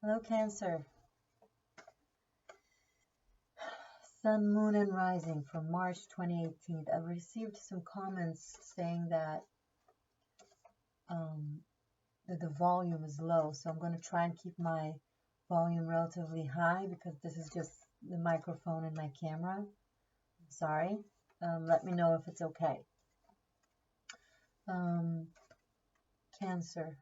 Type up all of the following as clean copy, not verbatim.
Hello, Cancer. Sun, Moon, and Rising for March 2018. I've received some comments saying um, that the volume is low, so I'm going to try and keep my volume relatively high because this is just the microphone and my camera. I'm sorry. Let me know if it's okay. Um, Cancer.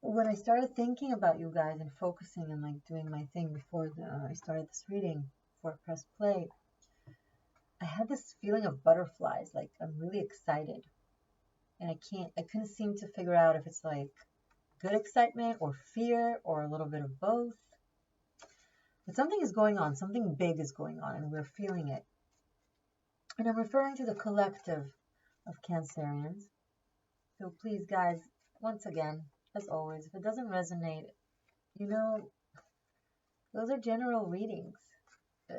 When I started thinking about you guys and focusing and like doing my thing before I started this reading, before I pressed play, I had this feeling of butterflies. Like I'm really excited, and I couldn't seem to figure out if it's like good excitement or fear or a little bit of both. But something is going on, something big is going on, and we're feeling it. And I'm referring to the collective of Cancerians. So please, guys, once again, as always, if it doesn't resonate, you know, those are general readings. Uh,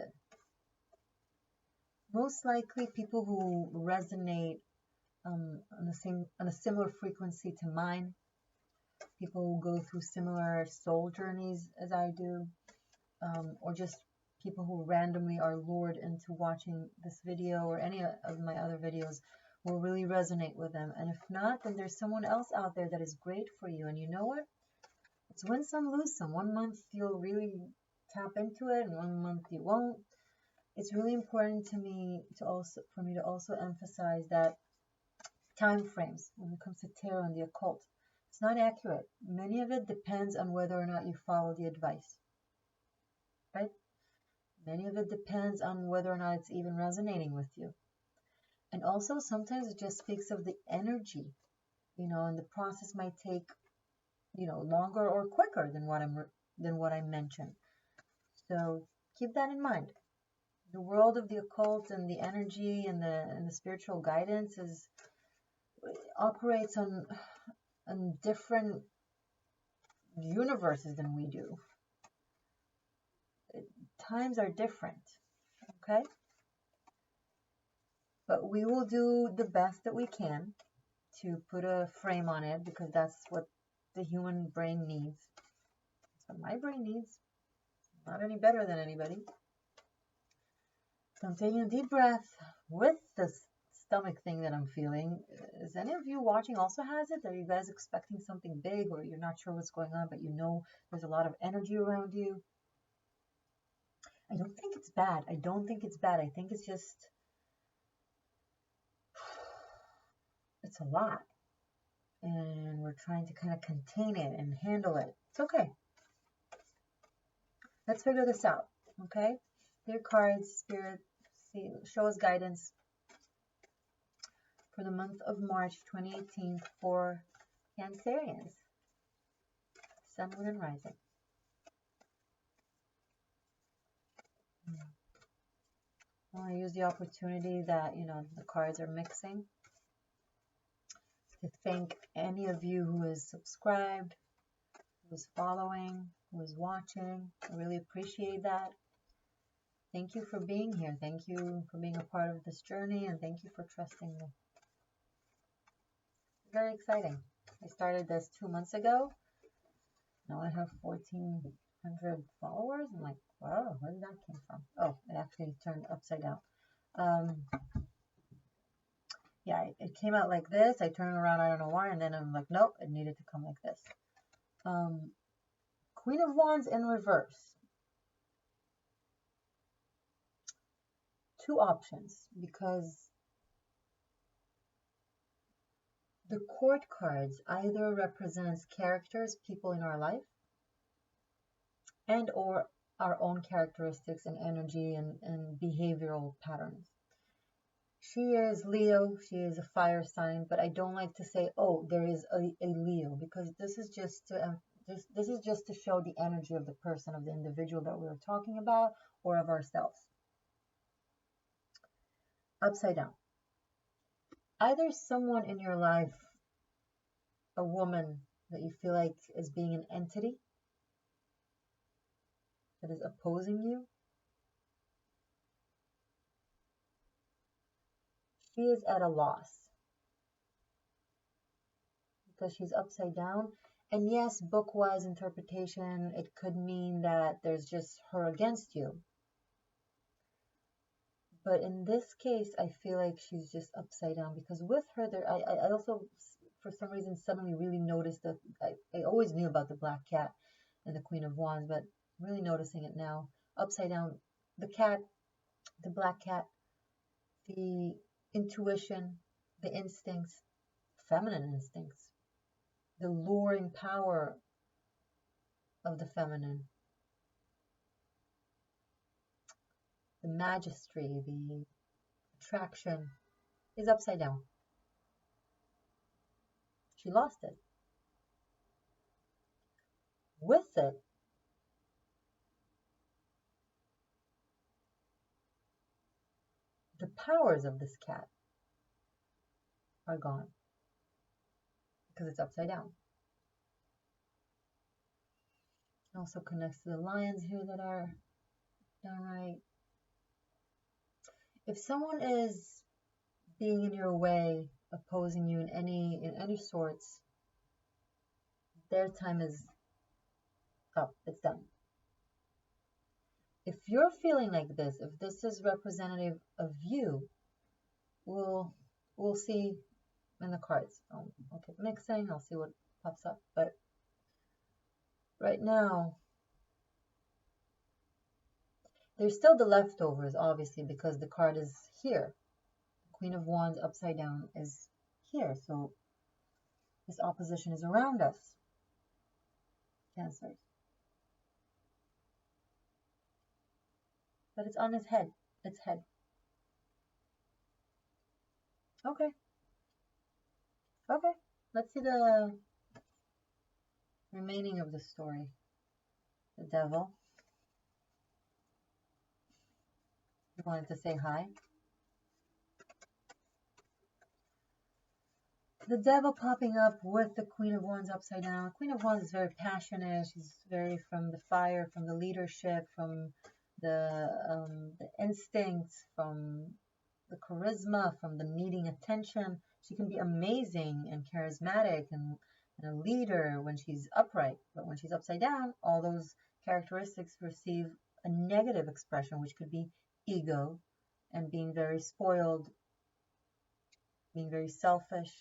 Most likely, people who resonate on a similar frequency to mine, people who go through similar soul journeys as I do, or just people who randomly are lured into watching this video or any of my other videos will really resonate with them. And if not, then there's someone else out there that is great for you. And you know what? It's win some, lose some. One month you'll really tap into it, and one month you won't. It's really important to me for me to also emphasize that time frames when it comes to tarot and the occult, it's not accurate. Many of it depends on whether or not you follow the advice, right? Many of it depends on whether or not it's even resonating with you. And also sometimes it just speaks of the energy, and the process might take, longer or quicker than what I mentioned. So keep that in mind. The world of the occult and the energy and the spiritual guidance operates on different universes than we do. Times are different, okay? But we will do the best that we can to put a frame on it because that's what the human brain needs. That's what my brain needs. Not any better than anybody. So I'm taking a deep breath with this stomach thing that I'm feeling. Is any of you watching also has it? Are you guys expecting something big, or you're not sure what's going on, but you know there's a lot of energy around you? I don't think it's bad. I don't think it's bad. I think it's just, it's a lot. And we're trying to kind of contain it and handle it. It's okay. Let's figure this out, okay? Dear cards, Spirit, show us guidance for the month of March 2018 for Cancerians. Sun, Moon, and Rising. I want to use the opportunity that, the cards are mixing to thank any of you who is subscribed, who is following, who is watching. I really appreciate that. Thank you for being here. Thank you for being a part of this journey, and thank you for trusting me. Very exciting. I started this 2 months ago. Now I have 1,400 followers. I'm like, wow, where did that come from? Oh, it actually turned upside down. Yeah, it came out like this. I turned around, I don't know why, and then I'm like, nope, it needed to come like this. Queen of Wands in reverse. Two options, because the court cards either represents characters, people in our life, and or our own characteristics and energy and behavioral patterns. She is Leo, she is a fire sign, but I don't like to say, oh, there is a Leo, because this is just to show the energy of the person, of the individual that we're talking about, or of ourselves. Upside down. Either someone in your life, a woman that you feel like is being an entity, that is opposing you. She is at a loss because she's upside down, And yes, book-wise interpretation, it could mean that there's just her against you. But in this case, I feel like she's just upside down, because with her there, I also, for some reason, suddenly really noticed that I always knew about the black cat and the Queen of Wands, but I'm really noticing it now. Upside down, the cat, the black cat, the intuition, the instincts, feminine instincts, the luring power of the feminine, the majesty, the attraction is upside down. She lost it. With it, the powers of this cat are gone because it's upside down. It also connects to the lions here that are downright. If someone is being in your way, opposing you in any sorts, their time is up. It's done. If you're feeling like this, if this is representative of you, we'll see in the cards. I'll keep mixing. I'll see what pops up. But right now, there's still the leftovers, obviously, because the card is here. The Queen of Wands upside down is here. So this opposition is around us. Cancers. But it's on his head. Its head. Okay. Okay. Let's see the remaining of the story. The devil. You wanted to say hi. The devil popping up with the Queen of Wands upside down. The Queen of Wands is very passionate. She's very from the fire, from the leadership, from the instincts, from the charisma, from the needing attention. She can be amazing and charismatic and a leader when she's upright. But when she's upside down, all those characteristics receive a negative expression, which could be ego and being very spoiled, being very selfish.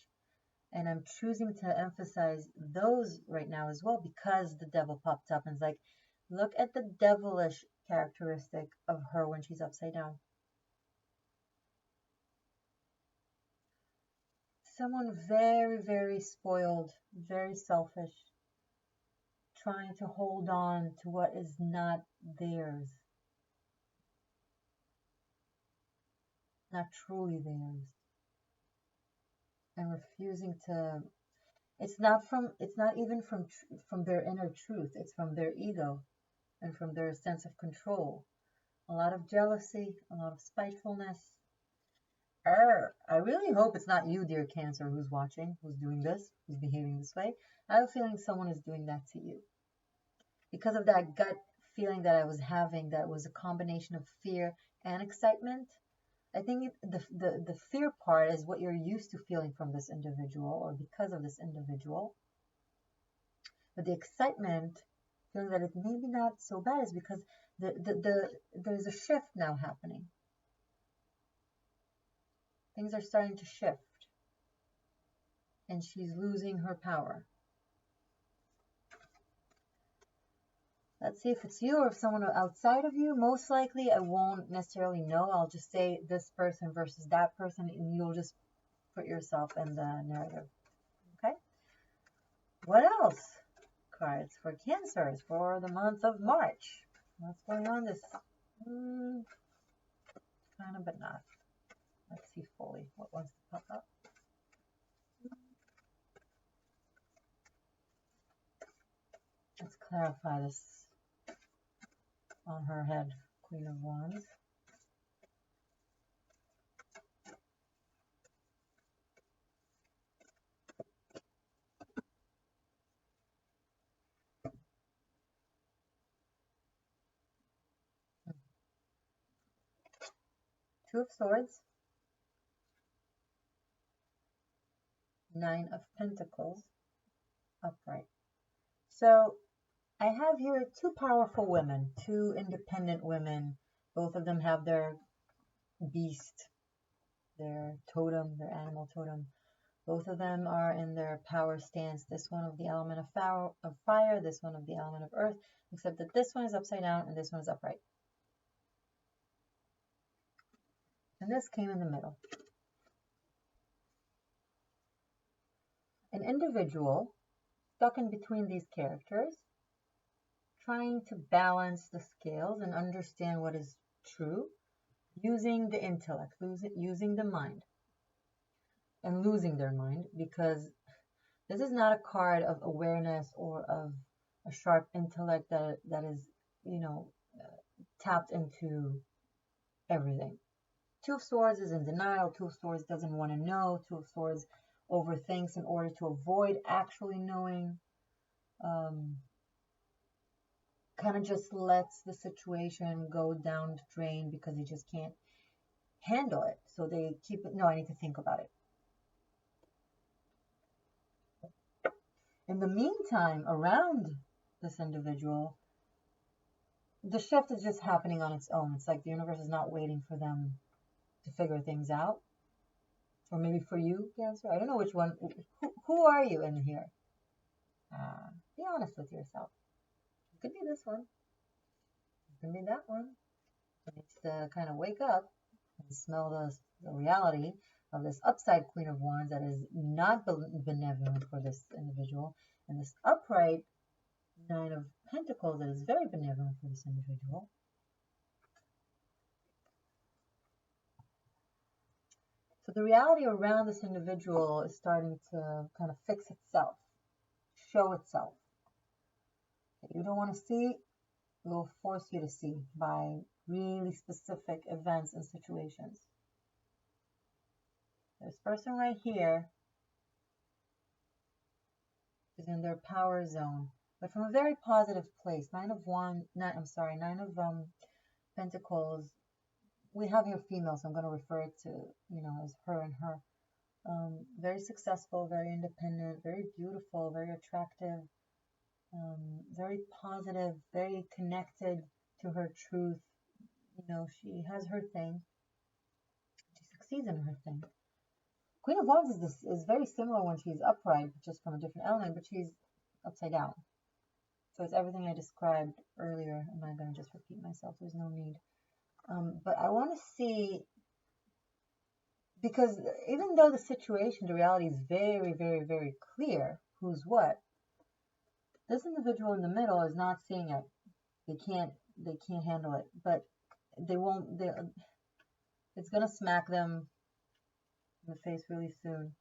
And I'm choosing to emphasize those right now as well, because the devil popped up and is like, look at the devilish characteristic of her when she's upside down. Someone very, very spoiled, very selfish, trying to hold on to what is not theirs, not truly theirs, and refusing to. It's not even from their inner truth. It's from their ego and from their sense of control. A lot of jealousy, a lot of spitefulness. I really hope it's not you, dear Cancer, who's watching, who's doing this, who's behaving this way. I have a feeling someone is doing that to you. Because of that gut feeling that I was having, that was a combination of fear and excitement. I think the fear part is what you're used to feeling from this individual or because of this individual. But the excitement, feeling that it maybe not so bad, is because there's a shift now happening. Things are starting to shift. And she's losing her power. Let's see if it's you or if someone outside of you. Most likely, I won't necessarily know. I'll just say this person versus that person, and you'll just put yourself in the narrative. Okay? What else? Cards for Cancers for the month of March. What's going on this? Kind of, but not. Let's see fully what wants to pop up. Let's clarify this on her head, Queen of Wands. Two of Swords. Nine of Pentacles, upright. So I have here two powerful women, two independent women. Both of them have their beast, their totem, their animal totem. Both of them are in their power stance. This one of the element of fire, this one of the element of earth, except that this one is upside down and this one is upright. And this came in the middle. An individual stuck in between these characters, trying to balance the scales and understand what is true, using the intellect, using the mind, and losing their mind, because this is not a card of awareness or of a sharp intellect that is, tapped into everything. Two of Swords is in denial. Two of Swords doesn't want to know. Two of Swords overthinks in order to avoid actually knowing. Kind of just lets the situation go down the drain because they just can't handle it. So they keep it. No, I need to think about it. In the meantime, around this individual, the shift is just happening on its own. It's like the universe is not waiting for them to figure things out. Or maybe for you, Cancer. I don't know which one. Who are you in here? Be honest with yourself. It could be this one. It could be that one. It needs to kind of wake up and smell the reality of this upside Queen of Wands that is not benevolent for this individual, and this upright Nine of Pentacles that is very benevolent for this individual. So the reality around this individual is starting to kind of fix itself, show itself. If you don't want to see, it will force you to see by really specific events and situations. This person right here is in their power zone, but from a very positive place. Nine of Pentacles. We have here female, so I'm going to refer it to, as her and her. Very successful, very independent, very beautiful, very attractive, very positive, very connected to her truth. She has her thing. She succeeds in her thing. Queen of Wands is very similar when she's upright, just from a different element, but she's upside down. So it's everything I described earlier. I'm not going to just repeat myself. There's no need. But I want to see, because even though the situation, the reality is very, very, very clear who's what, this individual in the middle is not seeing it. They can't handle it. But it's going to smack them in the face really soon.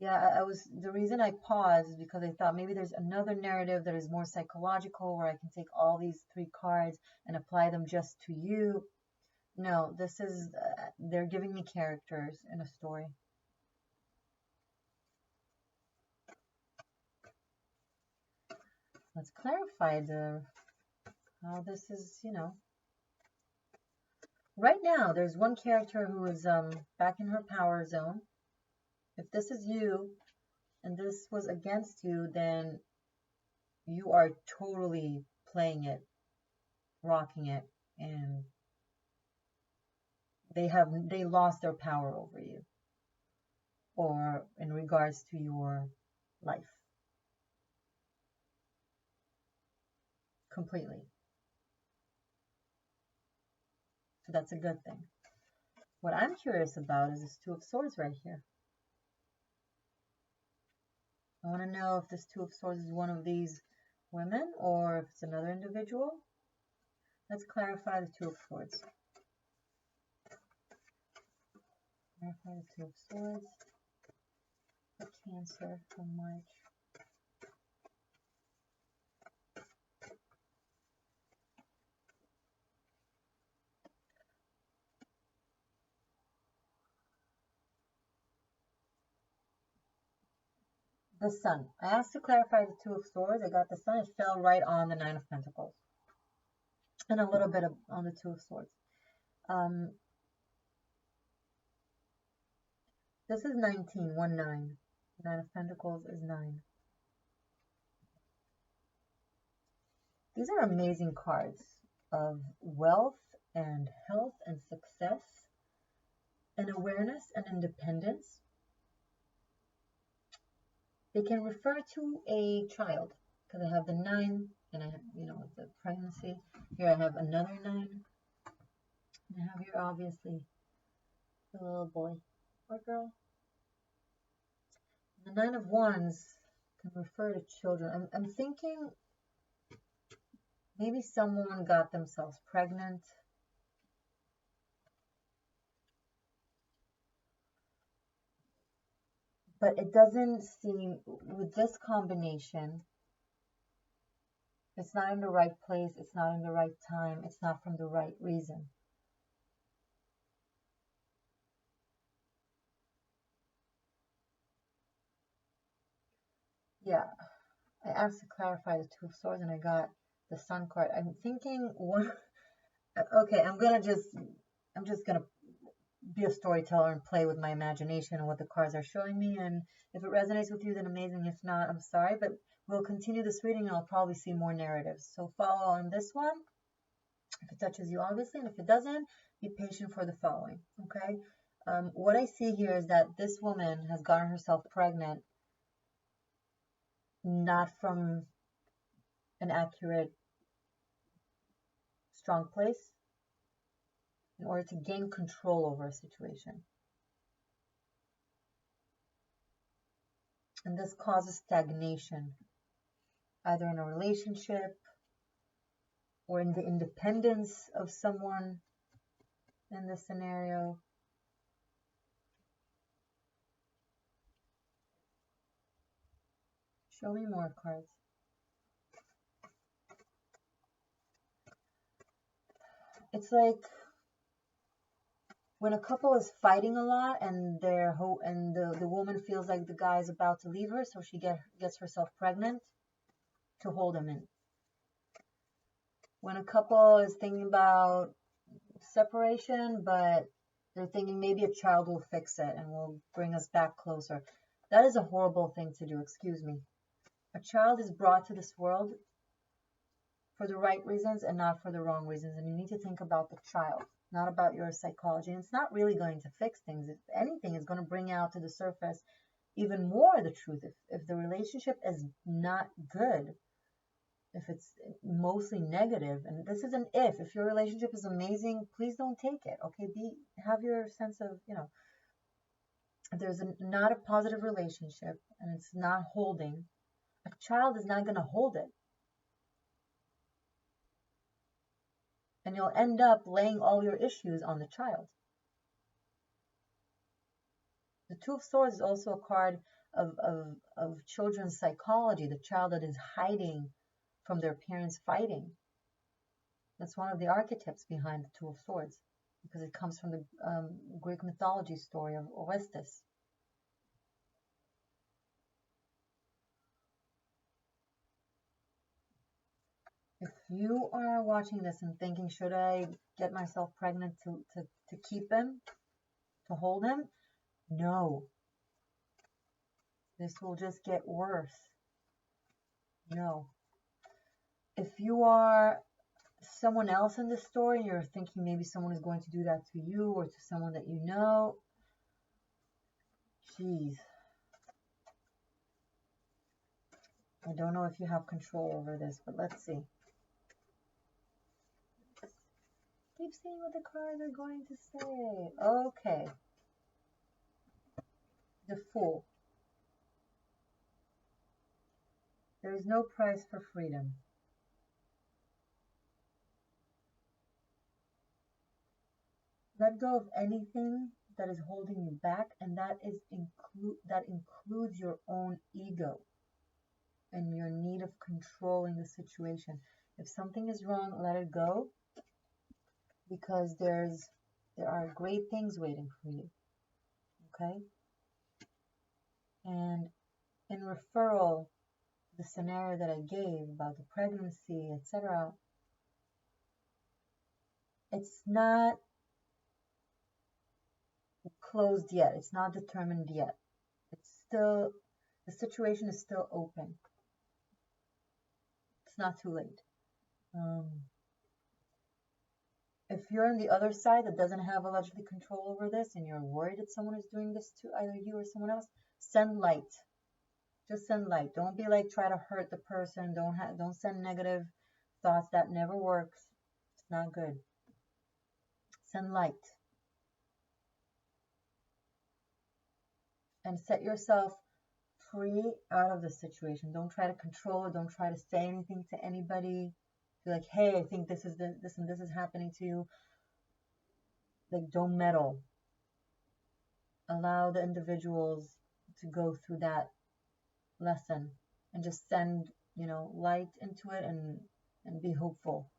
Yeah, the reason I paused is because I thought maybe there's another narrative that is more psychological where I can take all these three cards and apply them just to you. No, this is, they're giving me characters in a story. Let's clarify how this is, Right now, there's one character who is back in her power zone. If this is you and this was against you, then you are totally playing it, rocking it, and they lost their power over you, or in regards to your life. Completely. So that's a good thing. What I'm curious about is this Two of Swords right here. I want to know if this Two of Swords is one of these women or if it's another individual. Let's clarify the Two of Swords. Clarify the Two of Swords. For Cancer from March. The Sun. I asked to clarify the Two of Swords. I got the Sun. It fell right on the Nine of Pentacles. And a little bit on the Two of Swords. This is 19, 1, 9. 9 of Pentacles is 9. These are amazing cards of wealth and health and success and awareness and independence. They can refer to a child because I have the 9 and I have, the pregnancy. Here I have another 9. And I have here, obviously, the little boy or girl. The 9 of Wands can refer to children. I'm thinking maybe someone got themselves pregnant. But it doesn't seem, with this combination, it's not in the right place, it's not in the right time, it's not from the right reason. Yeah, I asked to clarify the Two of Swords and I got the Sun card. I'm thinking one, okay, I'm just gonna be a storyteller and play with my imagination and what the cards are showing me. And if it resonates with you, then amazing. If not, I'm sorry, but we'll continue this reading and I'll probably see more narratives. So follow on this one if it touches you, obviously, and if it doesn't, be patient for the following, okay? What I see here is that this woman has gotten herself pregnant not from an accurate, strong place in order to gain control over a situation. And this causes stagnation, either in a relationship or in the independence of someone in this scenario. Show me more cards. It's like when a couple is fighting a lot and the woman feels like the guy is about to leave her, so she gets herself pregnant to hold him in. When a couple is thinking about separation, but they're thinking maybe a child will fix it and will bring us back closer. That is a horrible thing to do, excuse me. A child is brought to this world for the right reasons and not for the wrong reasons. And you need to think about the child, not about your psychology. And it's not really going to fix things. If anything, it's going to bring out to the surface even more the truth. If the relationship is not good, if it's mostly negative, and this is an if your relationship is amazing, please don't take it, okay? Have your sense of, if there's not a positive relationship and it's not holding, a child is not going to hold it. And you'll end up laying all your issues on the child. The Two of Swords is also a card of children's psychology, the child that is hiding from their parents fighting. That's one of the archetypes behind the Two of Swords, because it comes from the Greek mythology story of Orestes. If you are watching this and thinking, should I get myself pregnant to keep him, to hold him? No. This will just get worse. No. If you are someone else in this story, and you're thinking maybe someone is going to do that to you or to someone that you know, geez. I don't know if you have control over this, but let's see. Keep seeing what the cards are going to say. Okay. The Fool. There is no price for freedom. Let go of anything that is holding you back, and that includes your own ego and your need of controlling the situation. If something is wrong, let it go, because there are great things waiting for you. Okay? And in referral, the scenario that I gave about the pregnancy, etc., it's not closed yet. It's not determined yet. It's still, the situation is still open. It's not too late. If you're on the other side that doesn't have allegedly control over this and you're worried that someone is doing this to either you or someone else, send light. Just send light. Don't be like try to hurt the person. Don't send negative thoughts. That never works. It's not good. Send light. And set yourself free out of the situation. Don't try to control it. Don't try to say anything to anybody. Be like, hey, I think this and this is happening to you. Like, don't meddle. Allow the individuals to go through that lesson and just send, light into it and be hopeful.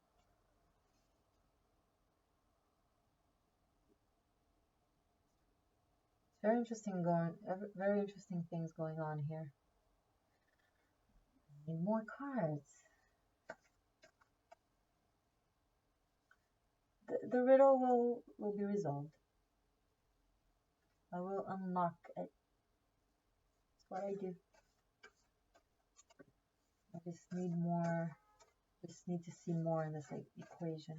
Very interesting things going on here. I need more cards. The riddle will be resolved. I will unlock it. That's what I do. I just need more. Just need to see more in this equation.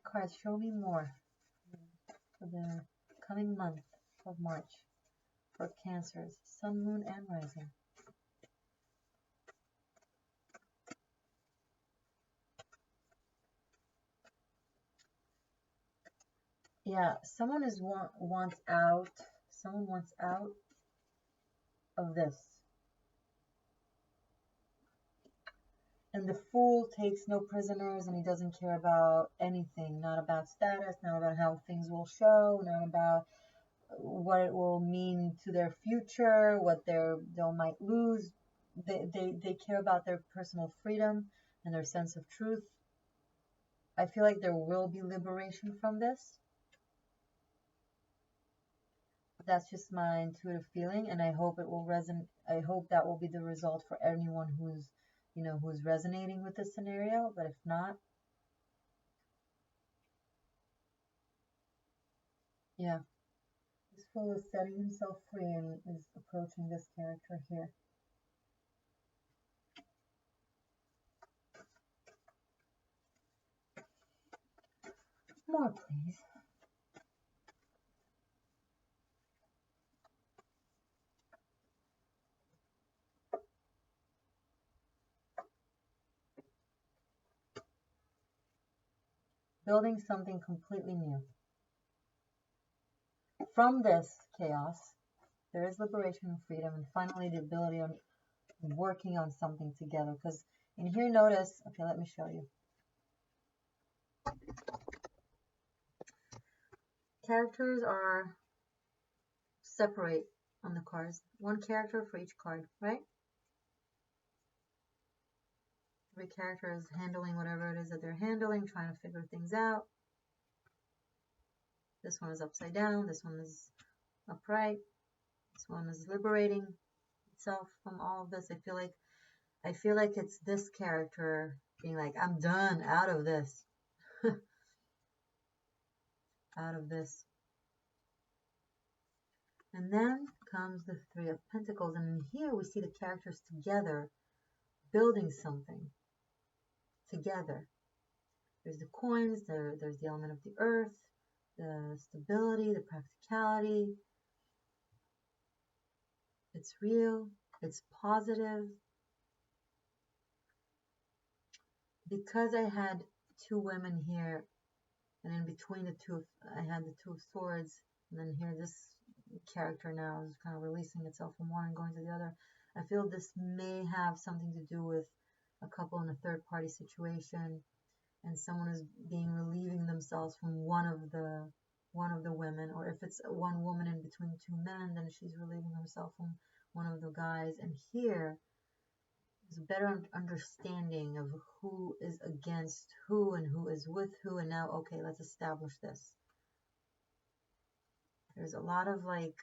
Cards, show me more for the coming month of March for Cancers, Sun, Moon, and Rising. Yeah, someone wants out. Someone wants out of this. And the Fool takes no prisoners, and he doesn't care about anything. Not about status, not about how things will show, not about what it will mean to their future, what they might lose. They care about their personal freedom and their sense of truth. I feel like there will be liberation from this. That's just my intuitive feeling, and I hope it will resonate. I hope that will be the result for anyone who's resonating with this scenario. But if not, yeah, this Fool is setting himself free and is approaching this character here. More, please. Building something completely new. From this chaos, there is liberation and freedom, and finally the ability of working on something together. Because in here, notice, okay, let me show you. Characters are separate on the cards. One character for each card, right? Every character is handling whatever it is that they're handling, trying to figure things out. This one is upside down. This one is upright. This one is liberating itself from all of this. I feel like it's this character being like, I'm done, out of this. Out of this. And then comes the Three of Pentacles. And here we see the characters together, building something together. There's the coins, there's the element of the earth, the stability, the practicality. It's real, it's positive. Because I had two women here, and in between the two, I had the Two of Swords, and then here this character now is kind of releasing itself from one and going to the other. I feel this may have something to do with a couple in a third-party situation, and someone is relieving themselves from one of the women, or if it's one woman in between two men, then she's relieving herself from one of the guys. And here is a better understanding of who is against who and who is with who, and now, okay, let's establish this. There's a lot of like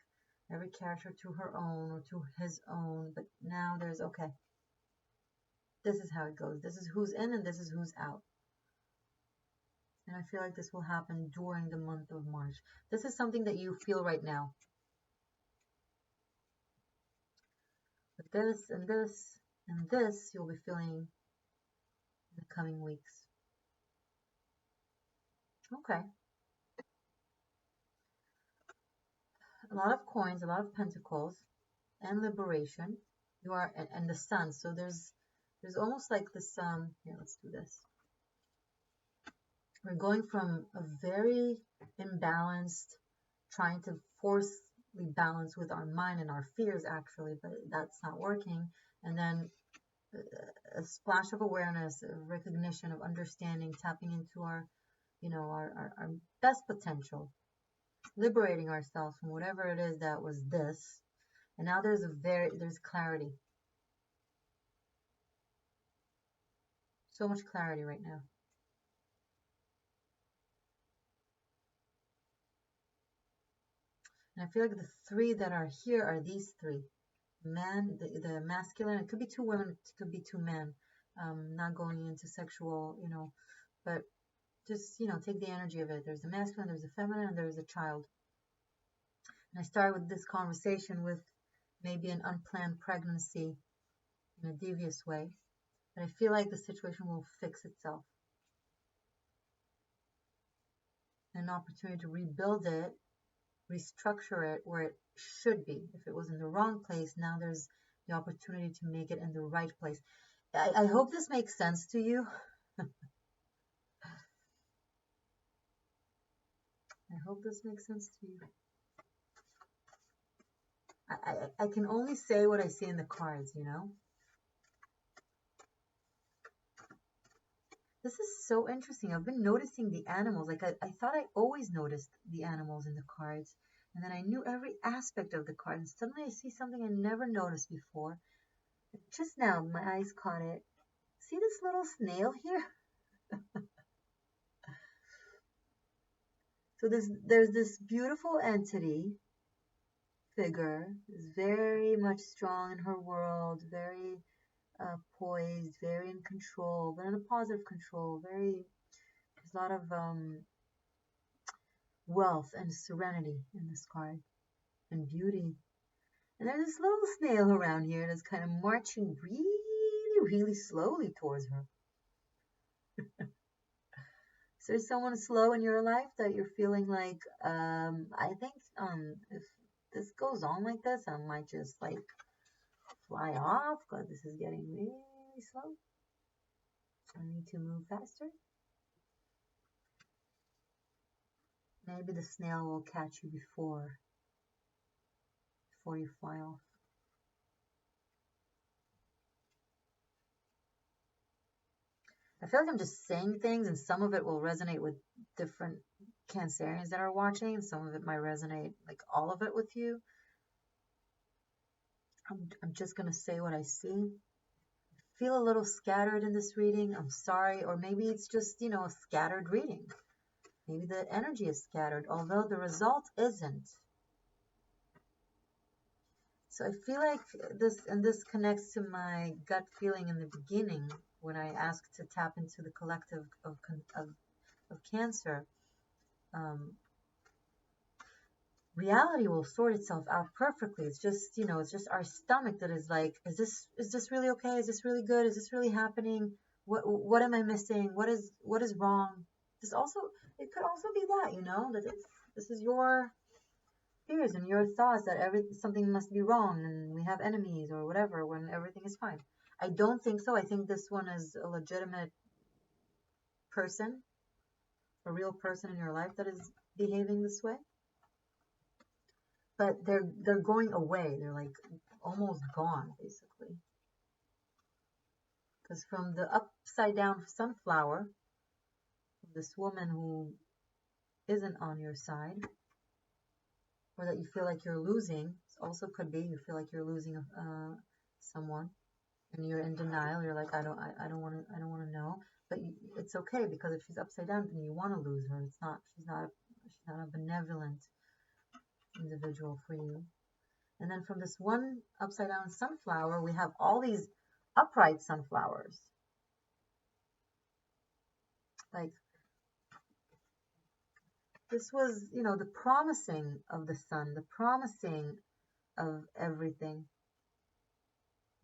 every character to her own or to his own, but now there's, okay, this is how it goes. This is who's in and this is who's out. And I feel like this will happen during the month of March. This is something that you feel right now. But this and this and this you'll be feeling in the coming weeks. Okay. A lot of coins, a lot of pentacles, and liberation. You are, and the sun. So there's almost like this. Here, let's do this. We're going from a very imbalanced, trying to forcefully balance with our mind and our fears, actually, but that's not working. And then a splash of awareness, of recognition, of understanding, tapping into our, our best potential, liberating ourselves from whatever it is that was this. And now there's clarity. So much clarity right now. And I feel like the three that are here are these three. Man, the masculine, it could be two women, it could be two men. Not going into sexual, but just, take the energy of it. There's the masculine, there's the feminine, and there's a child. And I started with this conversation with maybe an unplanned pregnancy in a devious way. But I feel like the situation will fix itself. An opportunity to rebuild it, restructure it where it should be. If it was in the wrong place, now there's the opportunity to make it in the right place. I hope this makes sense to you. I hope this makes sense to you. I can only say what I see in the cards, This is so interesting. I've been noticing the animals. Like I thought I always noticed the animals in the cards. And then I knew every aspect of the card. And suddenly I see something I never noticed before. Just now, my eyes caught it. See this little snail here? So there's this beautiful entity figure, is very much strong in her world, very poised, very in control, but in a positive control. There's a lot of wealth and serenity in this card, and beauty. And there's this little snail around here that's kind of marching really, really slowly towards her. Is there someone slow in your life that you're feeling like, I think if this goes on like this, I might just like fly off because this is getting really slow. I need to move faster. Maybe the snail will catch you before you fly off. I feel like I'm just saying things, and some of it will resonate with different Cancerians that are watching. Some of it might resonate, like all of it, with you. I'm just going to say what I see. Feel a little scattered in this reading. I'm sorry. Or maybe it's just, a scattered reading. Maybe the energy is scattered, although the result isn't. So I feel like this connects to my gut feeling in the beginning when I asked to tap into the collective of Cancer. Reality will sort itself out perfectly. It's just, it's just our stomach that is like, is this really okay? Is this really good? Is this really happening? What am I missing? What is wrong? It could also be that, that this is your fears and your thoughts that something must be wrong and we have enemies or whatever when everything is fine. I don't think so. I think this one is a legitimate person, a real person in your life that is behaving this way. But they're going away. They're like almost gone, basically. Because from the upside down sunflower, this woman who isn't on your side, or that you feel like you're losing, also could be you feel like you're losing someone, and you're in denial. You're like, I don't want to know. But it's okay, because if she's upside down, then you want to lose her. She's not a benevolent individual for you. And then from this one upside down sunflower, we have all these upright sunflowers. Like This was, you know, the promising of the sun, the promising of everything.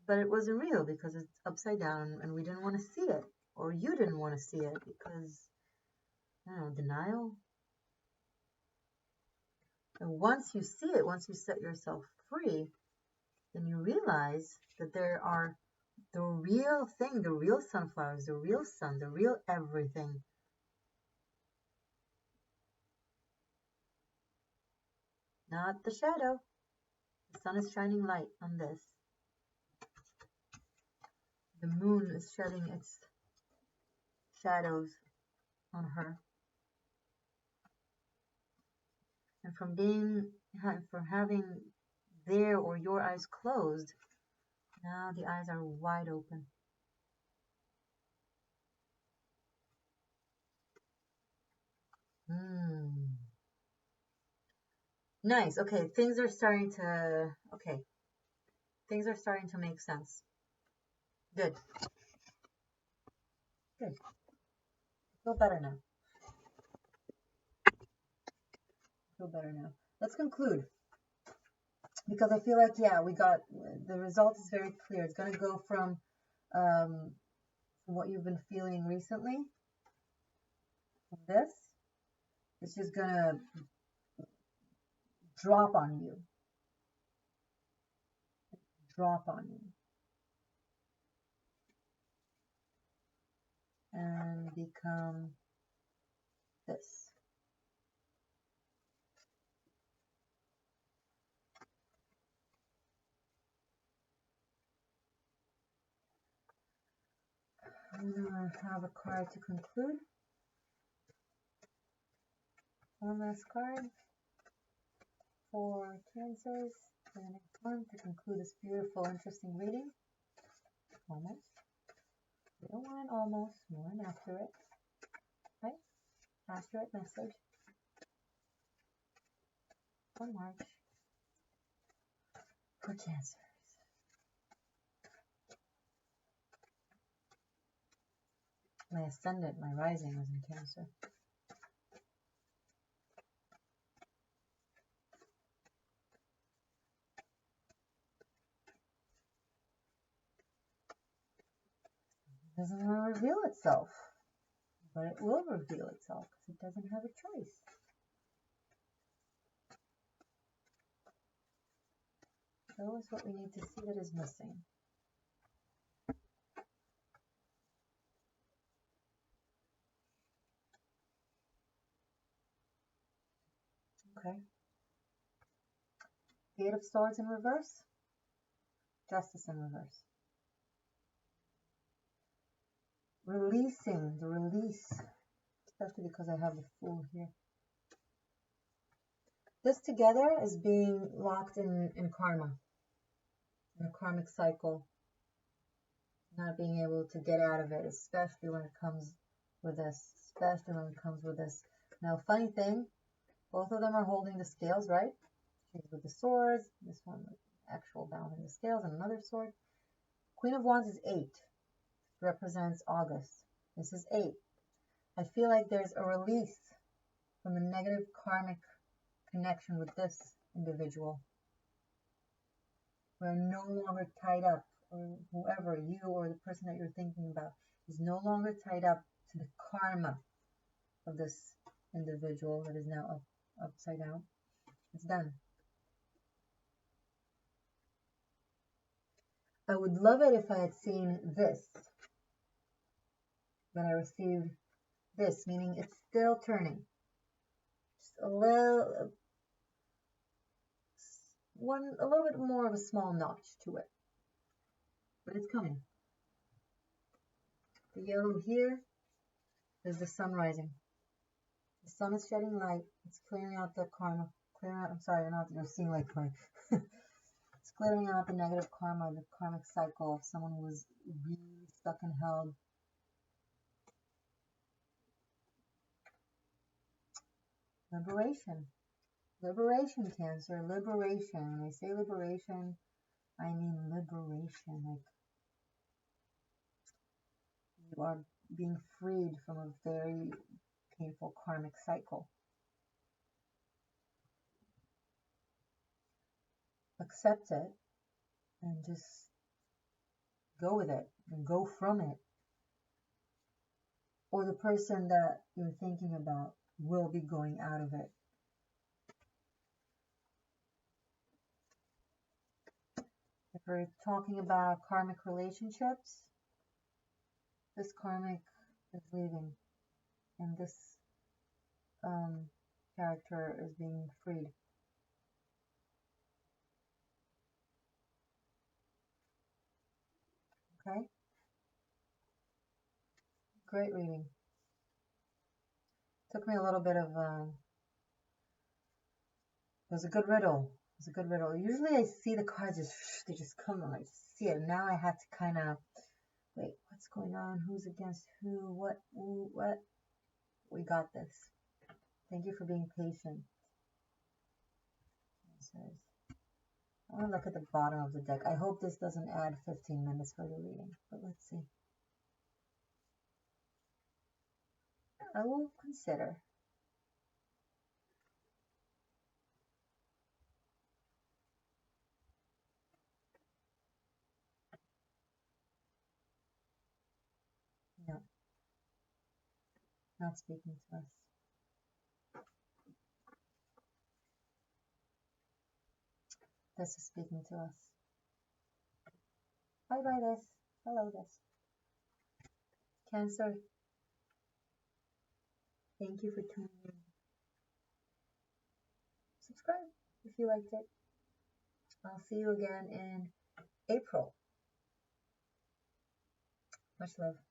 But it wasn't real because it's upside down and we didn't want to see it. Or you didn't want to see it because, I don't know, denial. And once you see it, once you set yourself free, then you realize that there are the real thing, the real sunflowers, the real sun, the real everything. Not the shadow. The sun is shining light on this. The moon is shedding its shadows on her. And from having their or your eyes closed, now the eyes are wide open. Nice. Okay, things are starting to make sense. Good. Good. Feel better now. Let's conclude. Because I feel like, yeah, we got, the result is very clear. It's going to go from what you've been feeling recently. This. It's just going to drop on you. And become this. I'm going to have a card to conclude. One last card for Cancers for the next one to conclude this beautiful, interesting reading. Almost. We don't want an almost, we want an accurate. Right? Accurate message. For March. For Cancers. My ascendant, my rising was in Cancer. It doesn't want to reveal itself, but it will reveal itself because it doesn't have a choice. Show us what we need to see that is missing. Okay. Eight of Swords in reverse. Justice in reverse. Releasing, the release, especially because I have the Fool here. This together is being locked in karma, in a karmic cycle, not being able to get out of it, especially when it comes with this, Now, funny thing, both of them are holding the scales, right? She's with the swords, this one with actual balancing the scales, and another sword. Queen of Wands is 8. Represents August. This is 8. I feel like there's a release from the negative karmic connection with this individual. We're no longer tied up, or whoever, you or the person that you're thinking about, is no longer tied up to the karma of this individual that is now upside down. It's done. I would love it if I had seen this. But I received this, meaning it's still turning. Just a little bit more of a small notch to it. But it's coming. The yellow here is the sun rising. The sun is shedding light. It's clearing out the karma. You're seeing like my it's clearing out the negative karma, the karmic cycle of someone who was really stuck and held. Liberation. Liberation, Cancer. Liberation. When I say liberation, I mean liberation. Like, you are being freed from a very painful karmic cycle. accept it and just go with it and go from it. Or the person that you're thinking about will be going out of it. If we're talking about karmic relationships, this karmic is leaving, and this character is being freed. Okay? Great reading. Took me a little bit of, it was a good riddle. It was a good riddle. Usually I see the cards, they just come and I see it. Now I had to kind of, wait, what's going on? Who's against who? What? We got this. Thank you for being patient. It says, I want to look at the bottom of the deck. I hope this doesn't add 15 minutes for your reading, but let's see. I will consider. No, not speaking to us. This is speaking to us. Bye-bye, this. Hello, this. Cancer, thank you for tuning in. Subscribe if you liked it. I'll see you again in April. Much love.